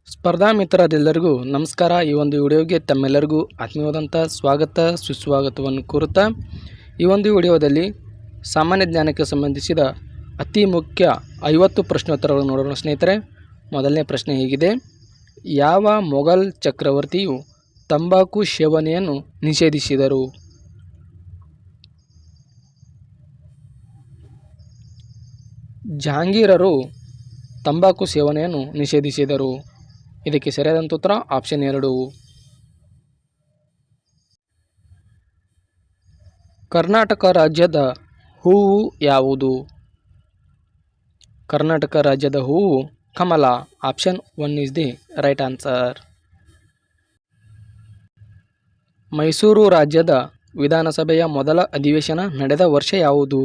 ಸ್ಪರ್ಧಾ ಮಿತ್ರರೆಲ್ಲರಿಗೂ ನಮಸ್ಕಾರ. ಈ ಒಂದು ವಿಡಿಯೋಗೆ ತಮ್ಮೆಲ್ಲರಿಗೂ ಆತ್ಮೀಯವಾದಂಥ ಸ್ವಾಗತ ಸುಸ್ವಾಗತವನ್ನು ಕೋರುತ್ತಾ ಈ ಒಂದು ವಿಡಿಯೋದಲ್ಲಿ ಸಾಮಾನ್ಯ ಜ್ಞಾನಕ್ಕೆ ಸಂಬಂಧಿಸಿದ ಅತಿ ಮುಖ್ಯ 50 ಪ್ರಶ್ನೋತ್ತರಗಳನ್ನು ನೋಡೋಣ ಸ್ನೇಹಿತರೆ. ಮೊದಲನೇ ಪ್ರಶ್ನೆ ಹೀಗಿದೆ: ಯಾವ ಮೊಘಲ್ ಚಕ್ರವರ್ತಿಯು ತಂಬಾಕು ಸೇವನೆಯನ್ನು ನಿಷೇಧಿಸಿದರು? ಜಹಾಂಗೀರರು ತಂಬಾಕು ಸೇವನೆಯನ್ನು ನಿಷೇಧಿಸಿದರು. ಇದಕ್ಕೆ ಸರಿಯಾದಂಥ ಉತ್ತರ ಆಪ್ಷನ್ 2. ಕರ್ನಾಟಕ ರಾಜ್ಯದ ಹೂವು ಯಾವುದು? ಕರ್ನಾಟಕ ರಾಜ್ಯದ ಹೂವು ಕಮಲ. Option 1 is the right answer. Mysuru ರಾಜ್ಯದ ವಿಧಾನಸಭೆಯ ಮೊದಲ ಅಧಿವೇಶನ ನಡೆದ ವರ್ಷ ಯಾವುದು?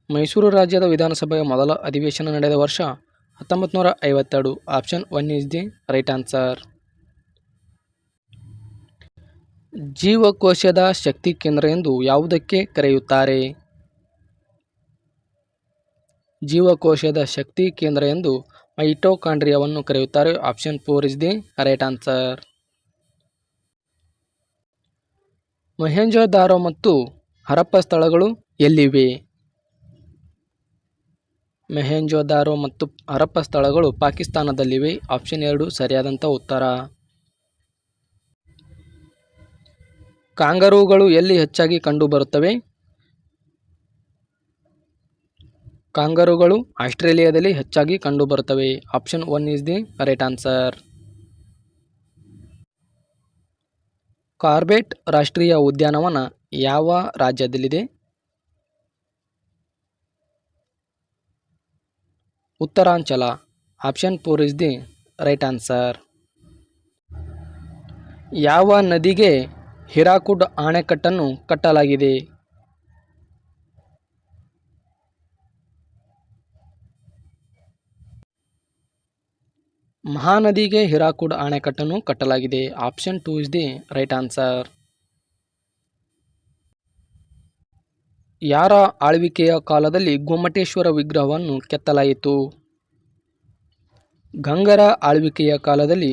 ಮೈಸೂರು ರಾಜ್ಯದ ವಿಧಾನಸಭೆಯ ಮೊದಲ ಅಧಿವೇಶನ ನಡೆದ ವರ್ಷ 1952. Option 1 is the right answer. ಜೀವಕೋಶದ ಶಕ್ತಿ ಕೇಂದ್ರ ಎಂದು ಯಾವುದಕ್ಕೆ ಕರೆಯುತ್ತಾರೆ? ಜೀವಕೋಶದ ಶಕ್ತಿ ಕೇಂದ್ರ ಎಂದು ಮೈಟೊಕಾಂಡ್ರಿಯಾವನ್ನು ಕರೆಯುತ್ತಾರೆ. Option 4 is the right answer. Mohenjodaro ಮತ್ತು ಹರಪ್ಪ ಸ್ಥಳಗಳು ಎಲ್ಲಿವೆ? ಮೊಹೆಂಜೊದಾರೋ ಮತ್ತು ಹರಪ್ಪ ಸ್ಥಳಗಳು ಪಾಕಿಸ್ತಾನದಲ್ಲಿವೆ. ಆಪ್ಷನ್ 2 ಸರಿಯಾದಂಥ ಉತ್ತರ. ಕಾಂಗರೂಗಳು ಎಲ್ಲಿ ಹೆಚ್ಚಾಗಿ ಕಂಡುಬರುತ್ತವೆ? ಕಾಂಗರೂಗಳು ಆಸ್ಟ್ರೇಲಿಯಾದಲ್ಲಿ ಹೆಚ್ಚಾಗಿ ಕಂಡುಬರುತ್ತವೆ. Option 1 is the right answer. Corbett ರಾಷ್ಟ್ರೀಯ ಉದ್ಯಾನವನ ಯಾವ ರಾಜ್ಯದಲ್ಲಿದೆ? Uttaranchal. Option 4 is the right answer. ಯಾವ ನದಿಗೆ ಹಿರಾಕುಡ್ ಅಣೆಕಟ್ಟನ್ನು ಕಟ್ಟಲಾಗಿದೆ? ಮಹಾನದಿಗೆ ಹಿರಾಕುಡ್ ಅಣೆಕಟ್ಟನ್ನು ಕಟ್ಟಲಾಗಿದೆ. Option 2 is the right answer. ಯಾರ ಆಳ್ವಿಕೆಯ ಕಾಲದಲ್ಲಿ ಗೊಮ್ಮಟೇಶ್ವರ ವಿಗ್ರಹವನ್ನು ಕೆತ್ತಲಾಯಿತು? ಗಂಗರ ಆಳ್ವಿಕೆಯ ಕಾಲದಲ್ಲಿ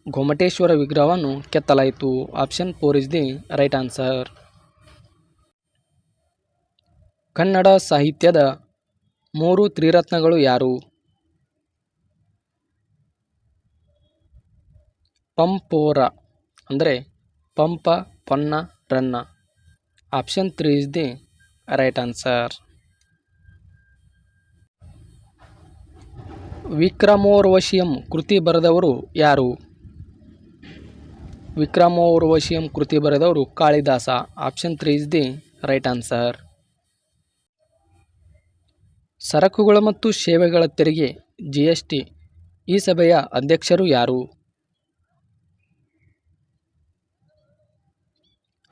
ಗೊಮ್ಮಟೇಶ್ವರ ವಿಗ್ರಹವನ್ನು ಕೆತ್ತಲಾಯಿತು. Option 4 is the right answer. Kannada ಸಾಹಿತ್ಯದ 3 ತ್ರಿರತ್ನಗಳು ಯಾರು? ಪಂಪೋರ ಅಂದರೆ Pampa, Ponna, Ranna. Option 3 is the right answer. Vikramorvashiyam ಕೃತಿ ಬರೆದವರು ಯಾರು? ವಿಕ್ರಮೋರ್ವಶಿಯಂ ಕೃತಿ ಬರೆದವರು Kalidasa. Option 3 is the right answer. ಸರಕುಗಳ ಮತ್ತು ಸೇವೆಗಳ ತೆರಿಗೆ GST ಈ ಸಭೆಯ ಅಧ್ಯಕ್ಷರು ಯಾರು?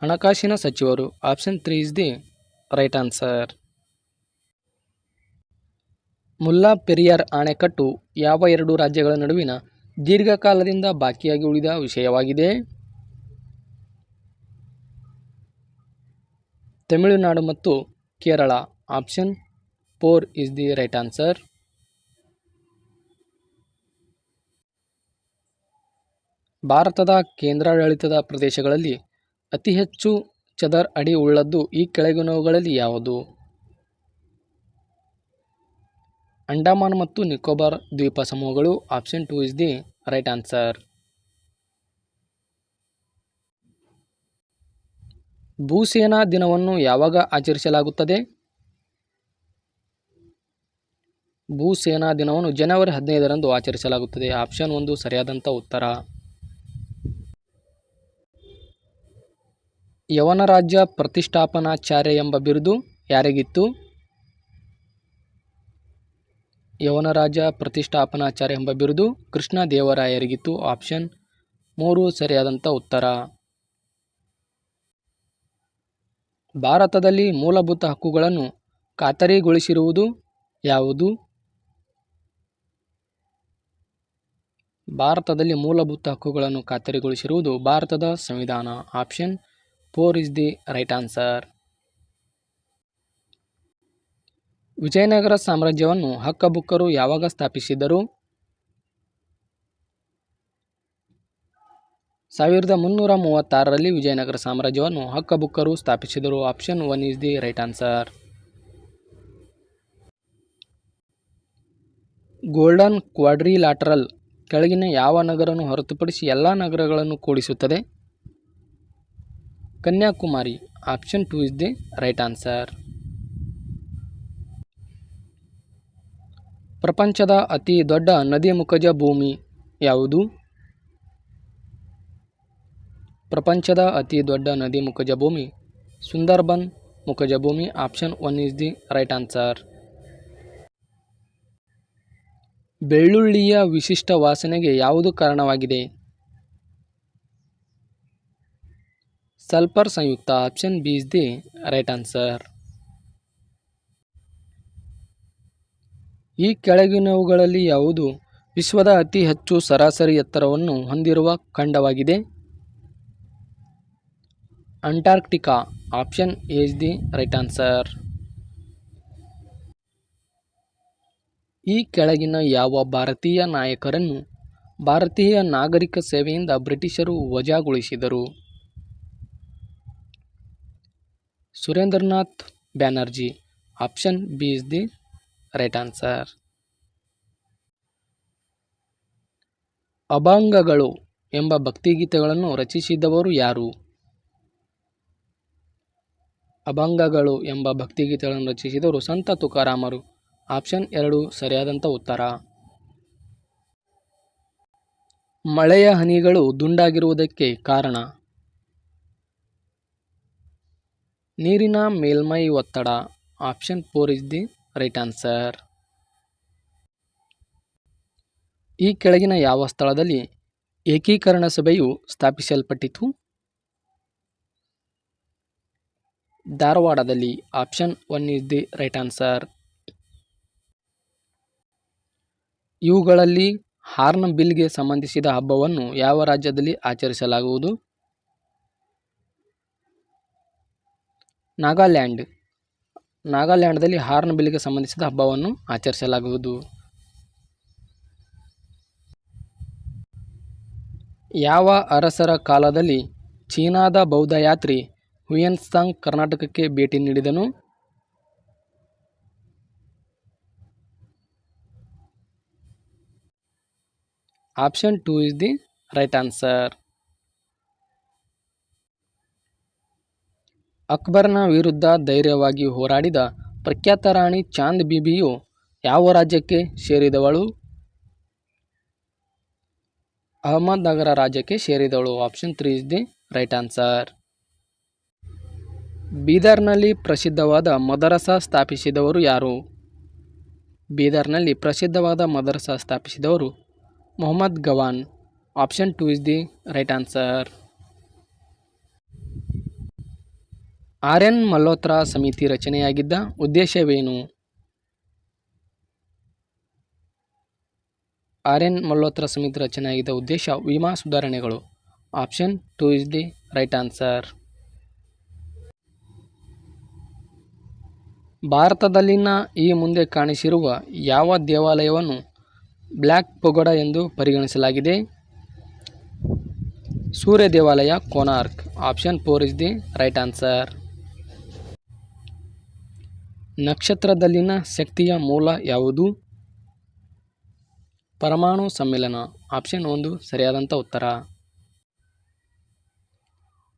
ಹಣಕಾಸಿನ ಸಚಿವರು. Option 3 is the right answer. Mulla Periyar ಅಣೆಕಟ್ಟು ಯಾವ 2 ರಾಜ್ಯಗಳ ನಡುವಿನ ದೀರ್ಘಕಾಲದಿಂದ ಬಾಕಿಯಾಗಿ ಉಳಿದ ವಿಷಯವಾಗಿದೆ? ತಮಿಳುನಾಡು ಮತ್ತು Kerala. Option 4 is the right answer. ಭಾರತದ ಕೇಂದ್ರಾಡಳಿತದ ಪ್ರದೇಶಗಳಲ್ಲಿ ಅತಿ ಹೆಚ್ಚು ಚದರ ಅಡಿ ಉಳ್ಳದ್ದು ಈ ಕೆಳಗಿನವುಗಳಲ್ಲಿ ಯಾವುದು? ಅಂಡಮಾನ್ ಮತ್ತು ನಿಕೋಬಾರ್ ದ್ವೀಪ ಸಮೂಹಗಳು. Option 2 is the right answer. ಭೂಸೇನಾ ದಿನವನ್ನು ಯಾವಾಗ ಆಚರಿಸಲಾಗುತ್ತದೆ? ಭೂಸೇನಾ ದಿನವನ್ನು ಜನವರಿ 15ರಂದು ಆಚರಿಸಲಾಗುತ್ತದೆ. ಆಪ್ಷನ್ 1 ಸರಿಯಾದಂಥ ಉತ್ತರ. ಯವನರಾಜ್ಯ ಪ್ರತಿಷ್ಠಾಪನಾಚಾರ್ಯ ಎಂಬ ಬಿರುದು ಯಾರಿಗಿತ್ತು? ಯವನರಾಜ ಪ್ರತಿಷ್ಠಾಪನಾಚಾರ್ಯ ಎಂಬ ಬಿರುದು ಕೃಷ್ಣದೇವರಾಯರಿಗಿತ್ತು. ಆಪ್ಷನ್ 3 ಸರಿಯಾದಂಥ ಉತ್ತರ. ಭಾರತದಲ್ಲಿ ಮೂಲಭೂತ ಹಕ್ಕುಗಳನ್ನು ಖಾತರಿಗೊಳಿಸಿರುವುದು ಯಾವುದು? ಭಾರತದಲ್ಲಿ ಮೂಲಭೂತ ಹಕ್ಕುಗಳನ್ನು ಖಾತರಿಗೊಳಿಸಿರುವುದು ಭಾರತದ ಸಂವಿಧಾನ. ಆಪ್ಷನ್ 4 ಇಸ್ ದಿ ರೈಟ್ ಆನ್ಸರ್. ವಿಜಯನಗರ ಸಾಮ್ರಾಜ್ಯವನ್ನು ಹಕ್ಕಬುಕ್ಕರು ಯಾವಾಗ ಸ್ಥಾಪಿಸಿದರು? 1336ರಲ್ಲಿ ವಿಜಯನಗರ ಸಾಮ್ರಾಜ್ಯವನ್ನು ಹಕ್ಕಬುಕ್ಕರು ಸ್ಥಾಪಿಸಿದರು. Option 1 is the right answer. Golden quadrilateral ಕೆಳಗಿನ ಯಾವ ನಗರವನ್ನು ಹೊರತುಪಡಿಸಿ ಎಲ್ಲ ನಗರಗಳನ್ನು ಕೂಡಿಸುತ್ತದೆ? Kanyakumari. Option 2 is the right answer. ಪ್ರಪಂಚದ ಅತಿ ದೊಡ್ಡ ನದಿ ಮುಖಜ ಭೂಮಿ ಯಾವುದು? ಪ್ರಪಂಚದ ಅತಿ ದೊಡ್ಡ ನದಿ ಮುಖಜ ಭೂಮಿ ಸುಂದರ್ಬನ್ ಮುಖಜ ಭೂಮಿ. Option 1 is the right answer. ಬೆಳ್ಳುಳ್ಳಿಯ ವಿಶಿಷ್ಟ ವಾಸನೆಗೆ ಯಾವುದು ಕಾರಣವಾಗಿದೆ? ಸಲ್ಫರ್ ಸಂಯುಕ್ತ. Option b is the right answer. ಈ ಕೆಳಗಿನವುಗಳಲ್ಲಿ ಯಾವುದು ವಿಶ್ವದ ಅತಿ ಹೆಚ್ಚು ಸರಾಸರಿ ಎತ್ತರವನ್ನು ಹೊಂದಿರುವ ಖಂಡವಾಗಿದೆ? Antarctica. Option a is the right answer. ಈ ಕೆಳಗಿನ ಯಾವ ಭಾರತೀಯ ನಾಯಕರನ್ನು ಭಾರತೀಯ ನಾಗರಿಕ ಸೇವೆಯಿಂದ ಬ್ರಿಟಿಷರು ವಜಾಗೊಳಿಸಿದರು? Surendranath Banerjee. Option b is the right answer. ಅಭಂಗಗಳು ಎಂಬ ಭಕ್ತಿಗೀತೆಗಳನ್ನು ರಚಿಸಿದವರು ಯಾರು? ಅಭಂಗಗಳು ಎಂಬ ಭಕ್ತಿಗೀತೆಗಳನ್ನು ರಚಿಸಿದವರು ಸಂತ ತುಕಾರಾಮರು. ಆಪ್ಷನ್ 2 ಸರಿಯಾದಂಥ ಉತ್ತರ. ಮಳೆಯ ಹನಿಗಳು ದುಂಡಾಗಿರುವುದಕ್ಕೆ ಕಾರಣ? ನೀರಿನ ಮೇಲ್ಮೈ ಒತ್ತಡ. Option 4 is the right answer. ಈ ಕೆಳಗಿನ ಯಾವ ಸ್ಥಳದಲ್ಲಿ ಏಕೀಕರಣ ಸಭೆಯು ಸ್ಥಾಪಿಸಲ್ಪಟ್ಟಿತು? ಧಾರವಾಡದಲ್ಲಿ. Option 1 is the right answer. ಇವುಗಳಲ್ಲಿ ಹಾರ್ನ್ ಬಿಲ್ಗೆ ಸಂಬಂಧಿಸಿದ ಹಬ್ಬವನ್ನು ಯಾವ ರಾಜ್ಯದಲ್ಲಿ ಆಚರಿಸಲಾಗುವುದು? ನಾಗಾಲ್ಯಾಂಡ್. ನಾಗಾಲ್ಯಾಂಡ್ದಲ್ಲಿ ಹಾರ್ನ್ ಬಿಲ್ಗೆ ಸಂಬಂಧಿಸಿದ ಹಬ್ಬವನ್ನು ಆಚರಿಸಲಾಗುವುದು. ಯಾವ ಅರಸರ ಕಾಲದಲ್ಲಿ ಚೀನಾದ ಬೌದ್ಧ ಯಾತ್ರಿ ಹುಯೆನ್ಸಾಂಗ್ ಕರ್ನಾಟಕಕ್ಕೆ ಭೇಟಿ ನೀಡಿದನು? Option 2 is the right answer. ಅಕ್ಬರ್ನ ವಿರುದ್ಧ ಧೈರ್ಯವಾಗಿ ಹೋರಾಡಿದ ಪ್ರಖ್ಯಾತ ರಾಣಿ ಚಾಂದ್ ಬೀಬಿಯು ಯಾವ ರಾಜ್ಯಕ್ಕೆ ಸೇರಿದವಳು? ಅಹಮದ್ನಗರ ರಾಜ್ಯಕ್ಕೆ ಸೇರಿದವಳು. Option 3 is the right answer. ಬೀದರ್ನಲ್ಲಿ ಪ್ರಸಿದ್ಧವಾದ ಮದರಸಾ ಸ್ಥಾಪಿಸಿದವರು ಯಾರು? ಬೀದರ್ನಲ್ಲಿ ಪ್ರಸಿದ್ಧವಾದ ಮದರಸಾ ಸ್ಥಾಪಿಸಿದವರು Mohammad Gawan. Option 2 is the right answer. Aryan Malhotra ಸಮಿತಿ ರಚನೆಯಾಗಿದ್ದ ಉದ್ದೇಶವೇನು? ಆರ್ಯನ್ ಮಲ್ಹೋತ್ರಾ ಸಮಿತಿ ರಚನೆಯಾಗಿದ್ದ ಉದ್ದೇಶ ವಿಮಾ ಸುಧಾರಣೆಗಳು. Option 2 is the right answer. ಭಾರತದಲ್ಲಿನ ಈ ಮುಂದೆ ಕಾಣಿಸಿರುವ ಯಾವ ದೇವಾಲಯವನ್ನು ಬ್ಲ್ಯಾಕ್ ಪಗೋಡಾ ಎಂದು ಪರಿಗಣಿಸಲಾಗಿದೆ? ಸೂರ್ಯ ದೇವಾಲಯ, Konark. Option 4 is the right answer. ನಕ್ಷತ್ರದಲ್ಲಿನ ಶಕ್ತಿಯ ಮೂಲ ಯಾವುದು? ಪರಮಾಣು ಸಮ್ಮಿಳನ. ಆಪ್ಷನ್ 1 ಸರಿಯಾದಂಥ ಉತ್ತರ.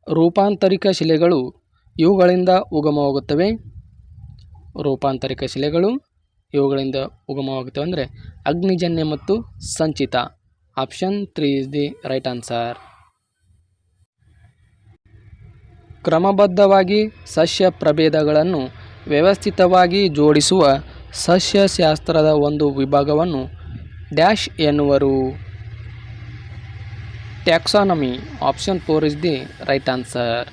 ರೂಪಾಂತರಿಕ ಶಿಲೆಗಳು ಇವುಗಳಿಂದ ಉಗಮವಾಗುತ್ತವೆ? ರೂಪಾಂತರಿಕ ಶಿಲೆಗಳು ಇವುಗಳಿಂದ ಉಗಮವಾಗುತ್ತವೆ ಅಂದರೆ ಅಗ್ನಿಜನ್ಯ ಮತ್ತು ಸಂಚಿತ. Option 3 is the right answer. ಕ್ರಮಬದ್ಧವಾಗಿ ಸಸ್ಯ ಪ್ರಭೇದಗಳನ್ನು ವ್ಯವಸ್ಥಿತವಾಗಿ ಜೋಡಿಸುವ ಸಸ್ಯಶಾಸ್ತ್ರದ ಒಂದು ವಿಭಾಗವನ್ನು ಡ್ಯಾಶ್ ಎನ್ನುವರು? Taxonomy. Option 4 is the right answer.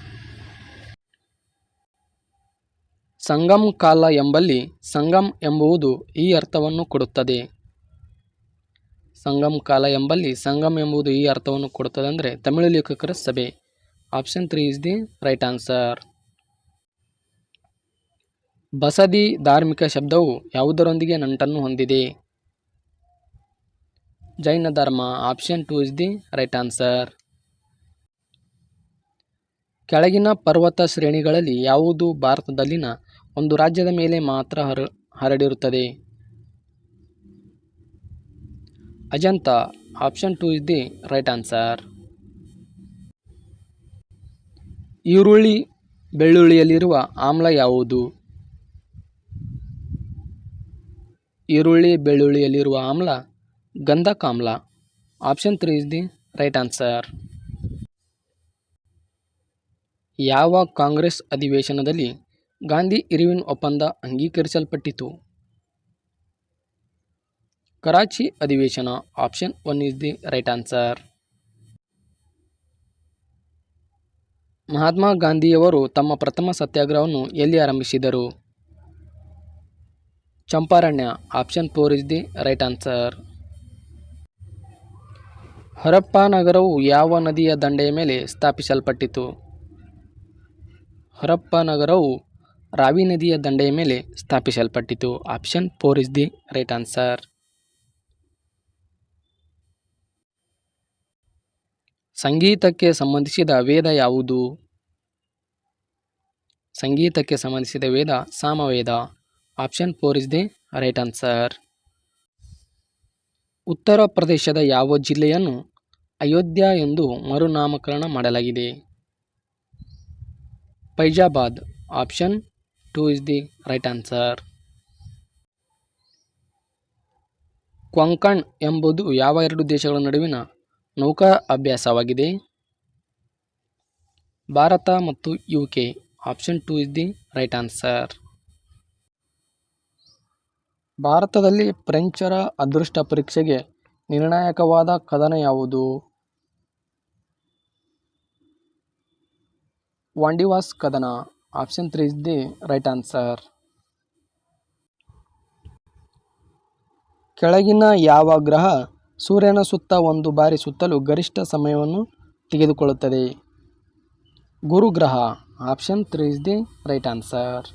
Sangam ಕಾಲ ಎಂಬಲ್ಲಿ ಸಂಗಮ್ ಎಂಬುವುದು ಈ ಅರ್ಥವನ್ನು ಕೊಡುತ್ತದೆ. ಸಂಗಮ್ ಕಾಲ ಎಂಬಲ್ಲಿ ಸಂಗಮ್ ಎಂಬುದು ಈ ಅರ್ಥವನ್ನು ಕೊಡುತ್ತದೆ ಅಂದರೆ ತಮಿಳು ಲೇಖಕರ ಸಭೆ. Option 3 is the right answer. ಬಸದಿ ಧಾರ್ಮಿಕ ಶಬ್ದವು ಯಾವುದರೊಂದಿಗೆ ನಂಟನ್ನು ಹೊಂದಿದೆ? ಜೈನ ಧರ್ಮ. Option 2 is the right answer. ಕೆಳಗಿನ ಪರ್ವತ ಶ್ರೇಣಿಗಳಲ್ಲಿ ಯಾವುದು ಭಾರತದಲ್ಲಿನ ಒಂದು ರಾಜ್ಯದ ಮೇಲೆ ಮಾತ್ರ ಹರಡಿರುತ್ತದೆ? Ajanta. Option 2 is the right answer. ಈರುಳ್ಳಿ ಬೆಳ್ಳುಳ್ಳಿಯಲ್ಲಿರುವ ಆಮ್ಲ ಯಾವುದು? ಈರುಳ್ಳಿ ಬೆಳ್ಳುಳ್ಳಿಯಲ್ಲಿರುವ ಆಮ್ಲ ಗಂಧಕಾಮ್ಲ. Option 3 is the right answer. ಯಾವ ಕಾಂಗ್ರೆಸ್ ಅಧಿವೇಶನದಲ್ಲಿ ಗಾಂಧಿ ಇರ್ವಿನ್ ಒಪ್ಪಂದ ಅಂಗೀಕರಿಸಲ್ಪಟ್ಟಿತು? ಕರಾಚಿ ಅಧಿವೇಶನ. Option 1 is the right answer. Mahatma ಗಾಂಧಿಯವರು ತಮ್ಮ ಪ್ರಥಮ ಸತ್ಯಾಗ್ರಹವನ್ನು ಎಲ್ಲಿ ಆರಂಭಿಸಿದರು? Champaran. Option 4 is the right answer. Harappa ನಗರವು ಯಾವ ನದಿಯ ದಂಡೆಯ ಮೇಲೆ ಸ್ಥಾಪಿಸಲ್ಪಟ್ಟಿತು? ಹರಪ್ಪ ನಗರವು ರಾವಿ ನದಿಯ ದಂಡೆಯ ಮೇಲೆ ಸ್ಥಾಪಿಸಲ್ಪಟ್ಟಿತು. Option 4 is the right answer. ಸಂಗೀತಕ್ಕೆ ಸಂಬಂಧಿಸಿದ ವೇದ ಯಾವುದು? ಸಂಗೀತಕ್ಕೆ ಸಂಬಂಧಿಸಿದ ವೇದ Samaveda. Option 4 is the right answer. ಉತ್ತರ ಪ್ರದೇಶದ ಯಾವ ಜಿಲ್ಲೆಯನ್ನು ಅಯೋಧ್ಯ ಎಂದು ಮರುನಾಮಕರಣ ಮಾಡಲಾಗಿದೆ? Faizabad. Option 2 is the right answer. Konkan ಎಂಬುದು ಯಾವ ಎರಡು ದೇಶಗಳ ನಡುವಿನ ನೌಕಾ ಅಭ್ಯಾಸವಾಗಿದೆ? ಭಾರತ ಮತ್ತು UK. Option 2 is the right answer. ಭಾರತದಲ್ಲಿ ಫ್ರೆಂಚರ ಅದೃಷ್ಟ ಪರೀಕ್ಷೆಗೆ ನಿರ್ಣಾಯಕವಾದ ಕದನ ಯಾವುದು? ವಾಂಡಿವಾಸ್ ಕದನ. Option 3 is the right answer. ಕೆಳಗಿನ ಯಾವ ಗ್ರಹ ಸೂರ್ಯನ ಸುತ್ತ ಒಂದು ಬಾರಿ ಸುತ್ತಲು ಗರಿಷ್ಠ ಸಮಯವನ್ನು ತೆಗೆದುಕೊಳ್ಳುತ್ತದೆ? ಗುರು ಗ್ರಹ. Option 3 is the right answer.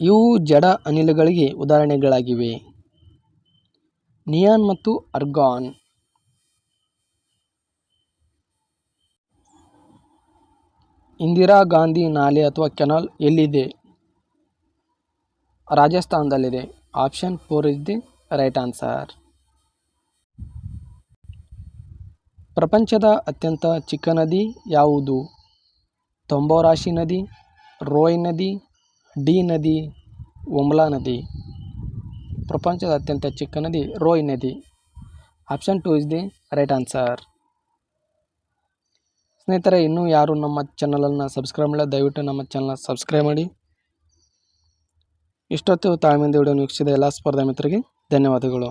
ಇವು ಜಡ ಅನಿಲಗಳಿಗೆ ಉದಾಹರಣೆಗಳಾಗಿವೆ. ನಿಯಾನ್ ಮತ್ತು ಅರ್ಗಾನ್. ಇಂದಿರಾ ಗಾಂಧಿ ನಾಲೆ ಅಥವಾ ಕೆನಾಲ್ ಎಲ್ಲಿದೆ? ರಾಜಸ್ಥಾನದಲ್ಲಿದೆ. Option 4 is the right answer. ಪ್ರಪಂಚದ ಅತ್ಯಂತ ಚಿಕ್ಕ ನದಿ ಯಾವುದು? ತಂಬೋರಾಶಿ ನದಿ, ರೋಯ್ ನದಿ, ಡಿ ನದಿ, ಒಮ್ಲಾ ನದಿ. ಪ್ರಪಂಚದ ಅತ್ಯಂತ ಚಿಕ್ಕ ನದಿ ರೋಯ್ ನದಿ. Option 2 is the right answer. ಸ್ನೇಹಿತರೆ, ಇನ್ನೂ ಯಾರು ನಮ್ಮ ಚಾನಲನ್ನು ಸಬ್ಸ್ಕ್ರೈಬ್ ಮಾಡಿಲ್ಲ, ದಯವಿಟ್ಟು ನಮ್ಮ ಚಾನಲ್ನ ಸಬ್ಸ್ಕ್ರೈಬ್ ಮಾಡಿ. ಇಷ್ಟೊತ್ತು ತಾಳ್ಮೆಯಿಂದ ವಿಡಿಯೋ ವೀಕ್ಷಿಸಿದ ಎಲ್ಲ ಸ್ಪರ್ಧಾ ಮಿತ್ರರಿಗೆ ಧನ್ಯವಾದಗಳು.